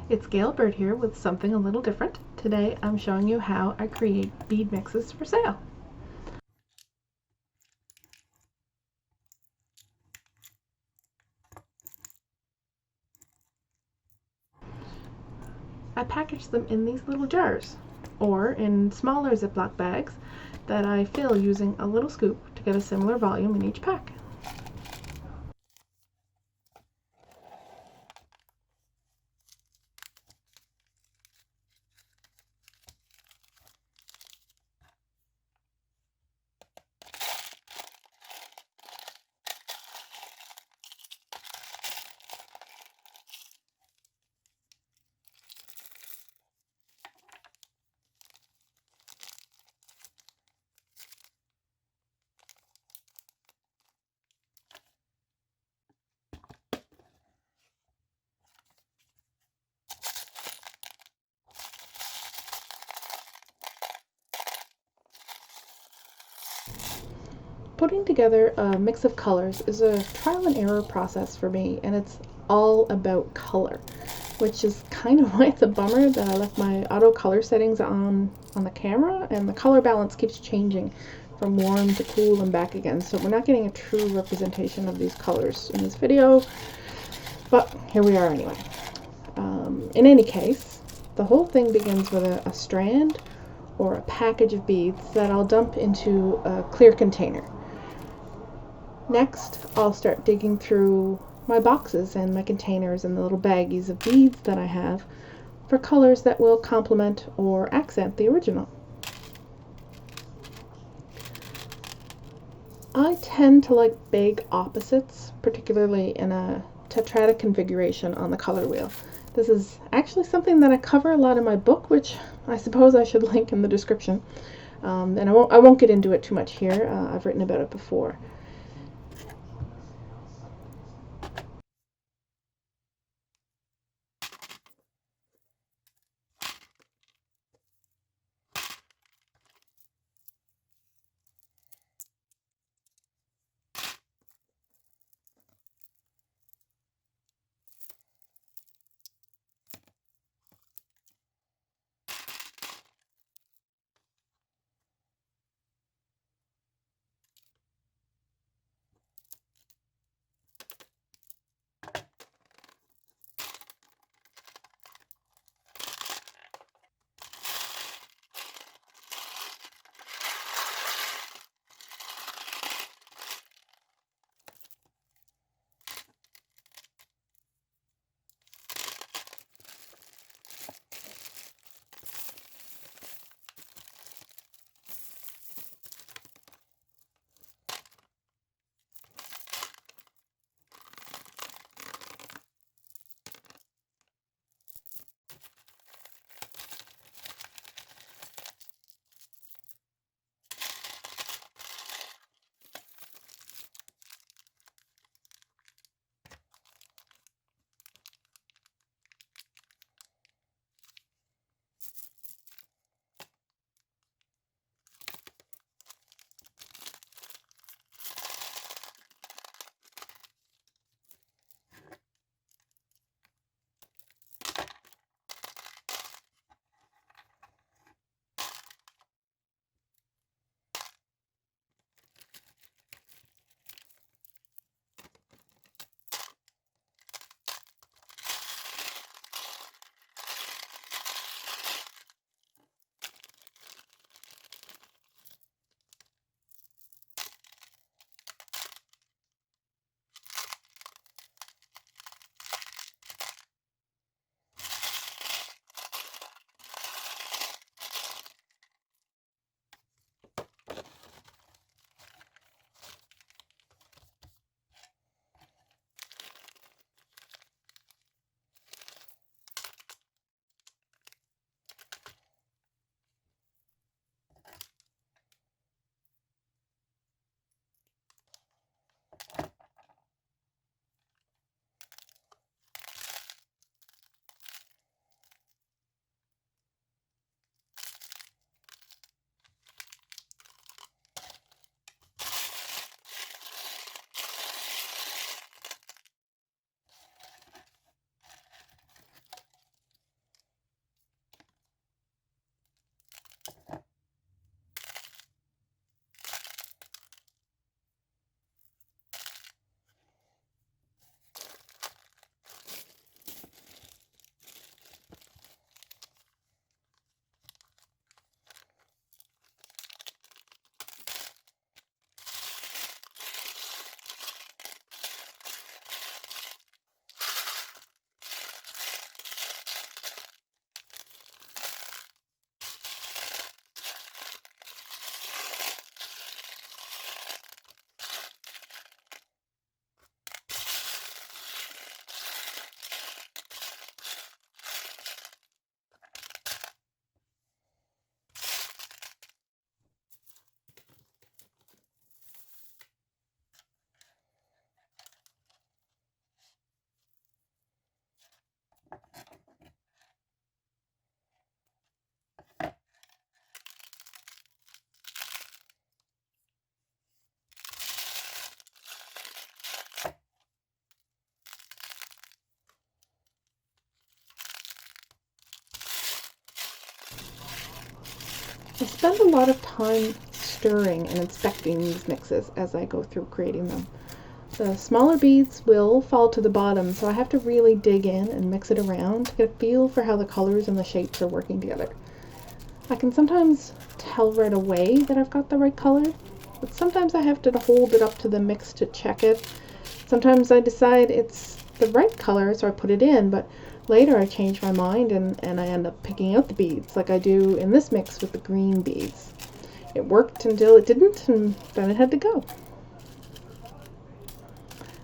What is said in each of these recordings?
It's Gail Bird here with something a little different. Today I'm showing you how I create bead mixes for sale. I package them in these little jars or in smaller Ziploc bags that I fill using a little scoop to get a similar volume in each pack. Putting together a mix of colors is a trial and error process for me, and it's all about color, which is kind of why it's a bummer that I left my auto color settings on the camera, and the color balance keeps changing from warm to cool and back again, so we're not getting a true representation of these colors in this video, but here we are anyway. In any case, the whole thing begins with a strand or a package of beads that I'll dump into a clear container. Next, I'll start digging through my boxes and my containers and the little baggies of beads that I have for colors that will complement or accent the original. I tend to like big opposites, particularly in a tetradic configuration on the color wheel. This is actually something that I cover a lot in my book, which I suppose I should link in the description. And I won't get into it too much here. I've written about it before. I spend a lot of time stirring and inspecting these mixes as I go through creating them. The smaller beads will fall to the bottom, so I have to really dig in and mix it around to get a feel for how the colors and the shapes are working together. I can sometimes tell right away that I've got the right color, but sometimes I have to hold it up to the mix to check it. Sometimes I decide it's the right color, so I put it in, but later I change my mind and I end up picking out the beads, like I do in this mix with the green beads. It worked until it didn't, and then it had to go.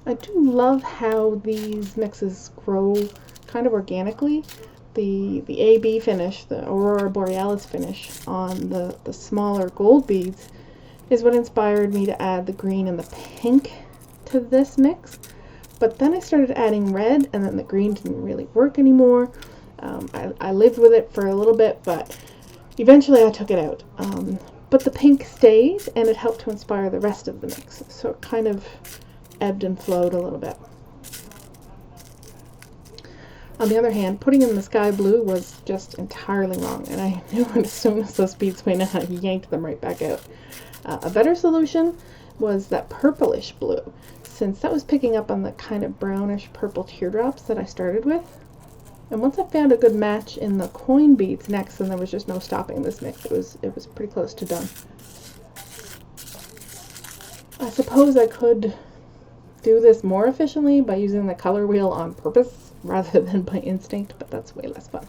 I do love how these mixes grow kind of organically. The AB finish, the Aurora Borealis finish on the smaller gold beads is what inspired me to add the green and the pink to this mix. But then I started adding red, and then the green didn't really work anymore. I lived with it for a little bit, but eventually I took it out. But the pink stayed, and it helped to inspire the rest of the mix. So it kind of ebbed and flowed a little bit. On the other hand, putting in the sky blue was just entirely wrong, and I knew it as soon as those beads went in, I yanked them right back out. A better solution was that purplish blue, since that was picking up on the kind of brownish purple teardrops that I started with. And once I found a good match in the coin beads next, then there was just no stopping this mix. It was pretty close to done. I suppose I could do this more efficiently by using the color wheel on purpose rather than by instinct, but that's way less fun.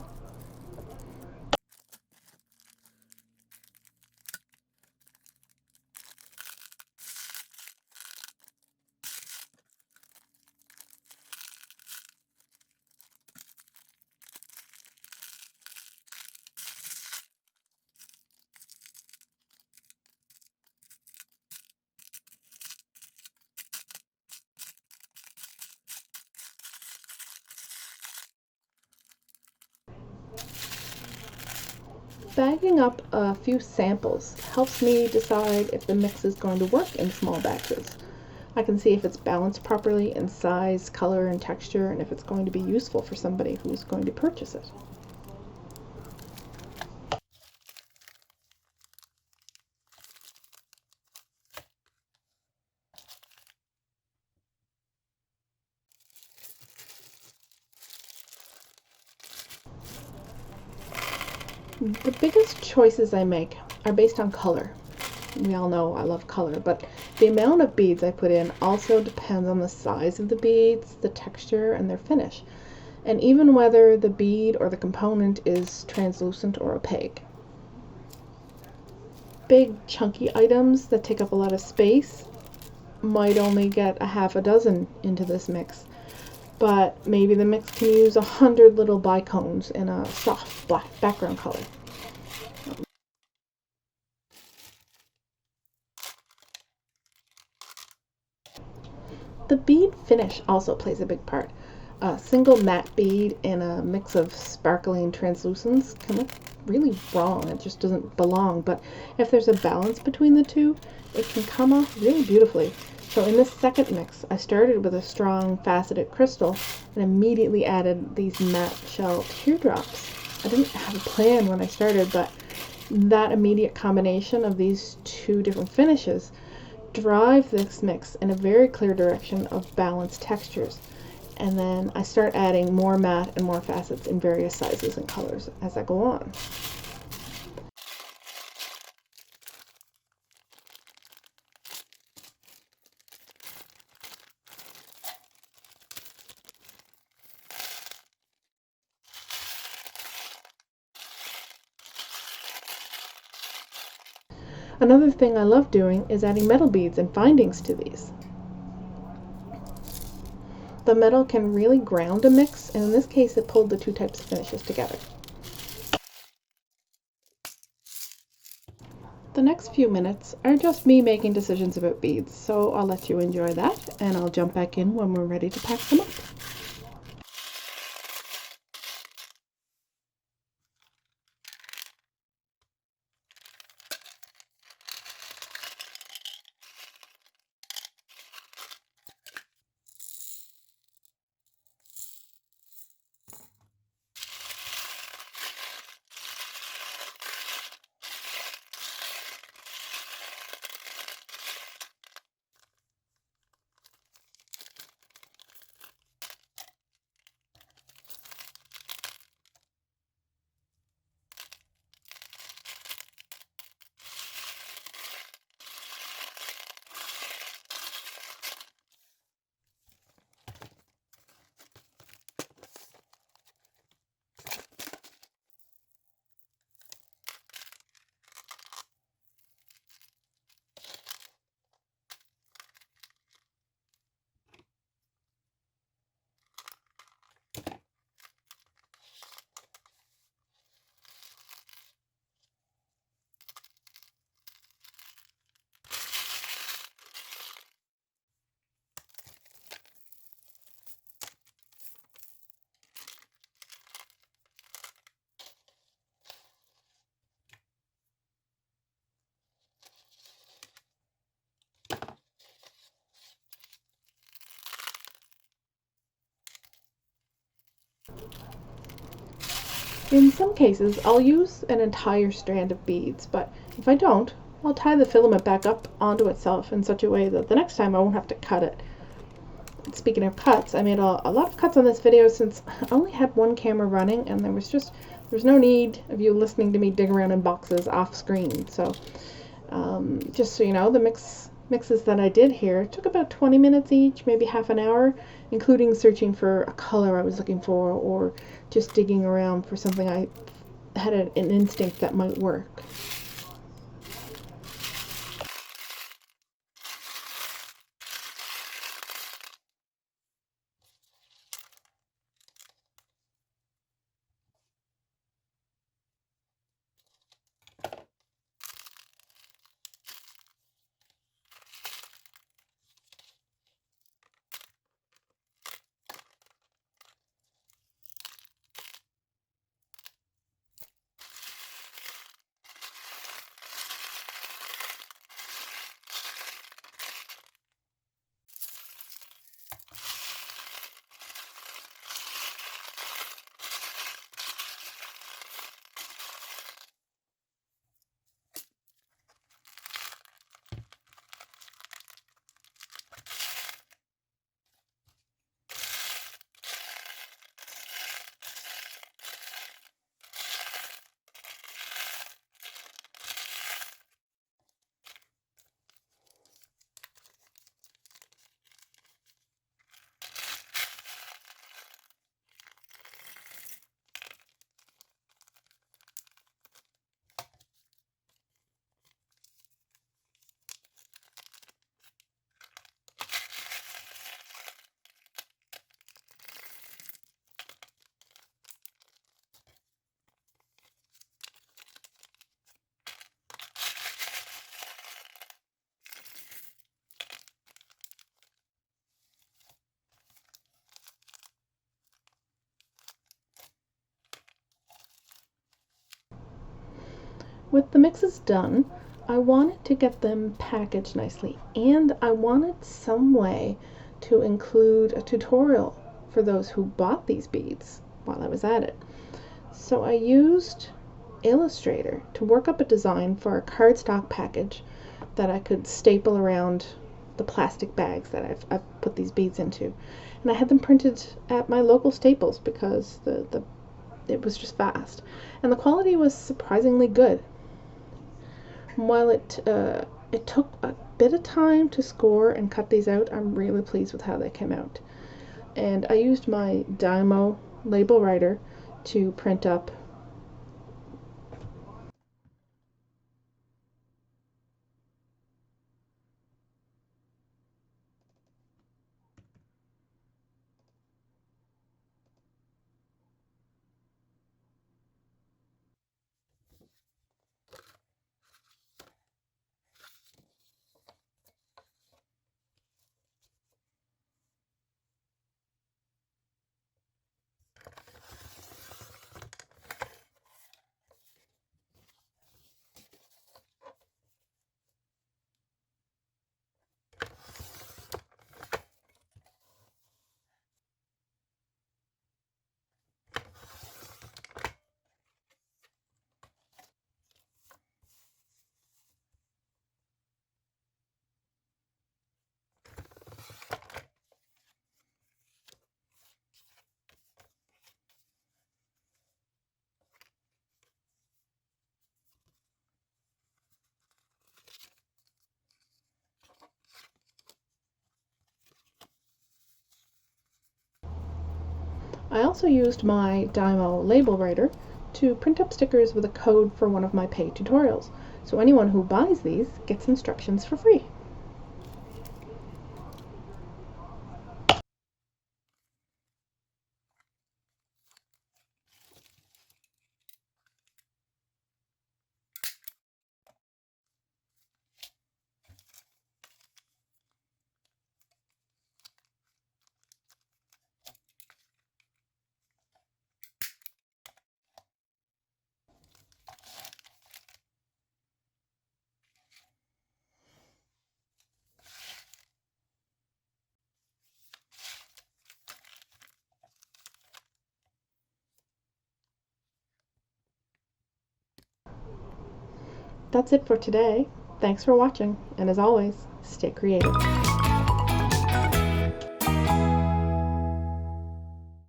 Bagging up a few samples helps me decide if the mix is going to work in small batches. I can see if it's balanced properly in size, color, and texture, and if it's going to be useful for somebody who's going to purchase it. The biggest choices I make are based on color. We all know I love color, but the amount of beads I put in also depends on the size of the beads, the texture, and their finish, and even whether the bead or the component is translucent or opaque. Big chunky items that take up a lot of space might only get a half a dozen into this mix, but maybe the mix can use 100 little bicones in a soft black background color. The bead finish also plays a big part. A single matte bead in a mix of sparkling translucents can look really wrong. It just doesn't belong. But if there's a balance between the two, it can come off really beautifully. So in this second mix, I started with a strong faceted crystal and immediately added these matte shell teardrops. I didn't have a plan when I started, but that immediate combination of these two different finishes drive this mix in a very clear direction of balanced textures. And then I start adding more matte and more facets in various sizes and colors as I go on. Another thing I love doing is adding metal beads and findings to these. The metal can really ground a mix, and in this case it pulled the two types of finishes together. The next few minutes are just me making decisions about beads, so I'll let you enjoy that, and I'll jump back in when we're ready to pack them up. In some cases, I'll use an entire strand of beads, but if I don't, I'll tie the filament back up onto itself in such a way that the next time I won't have to cut it. Speaking of cuts, I made a lot of cuts on this video since I only had one camera running and there's no need of you listening to me dig around in boxes off screen. So just so you know, the mixes that I did here took about 20 minutes each, maybe half an hour, including searching for a color I was looking for or just digging around for something I had an instinct that might work. With the mixes done, I wanted to get them packaged nicely, and I wanted some way to include a tutorial for those who bought these beads while I was at it. So I used Illustrator to work up a design for a cardstock package that I could staple around the plastic bags that I've put these beads into. And I had them printed at my local Staples because it was just fast. And the quality was surprisingly good. While it took a bit of time to score and cut these out, I'm really pleased with how they came out. And I used my Dymo label writer to print up I also used my Dymo label writer to print up stickers with a code for one of my paid tutorials, so anyone who buys these gets instructions for free. that's it for today. Thanks for watching, and as always, stay creative.